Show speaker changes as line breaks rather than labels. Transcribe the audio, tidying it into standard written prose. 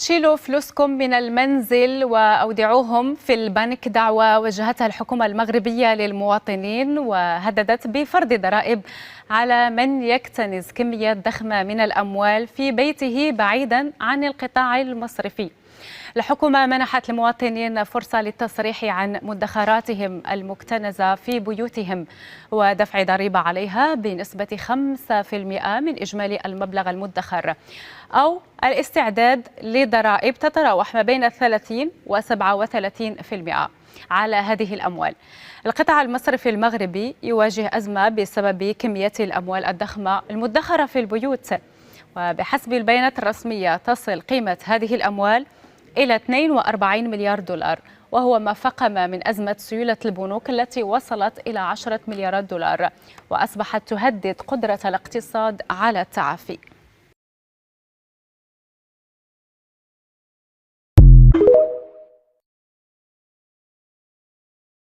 شيلوا فلوسكم من المنزل وأودعوهم في البنك، دعوة وجهتها الحكومة المغربية للمواطنين، وهددت بفرض ضرائب على من يكتنز كميات ضخمة من الأموال في بيته بعيدا عن القطاع المصرفي. الحكومة منحت المواطنين فرصة للتصريح عن مدخراتهم المكتنزة في بيوتهم ودفع ضريبة عليها بنسبة 5% من إجمالي المبلغ المدخر، أو الاستعداد لضرائب تتراوح ما بين 30 و 37% على هذه الأموال. القطاع المصرفي المغربي يواجه أزمة بسبب كميات الأموال الضخمة المدخرة في البيوت، وبحسب البيانات الرسمية تصل قيمة هذه الأموال إلى 42 مليار دولار، وهو ما فقم من أزمة سيولة البنوك التي وصلت إلى 10 مليارات دولار، وأصبحت تهدد قدرة الاقتصاد على التعافي.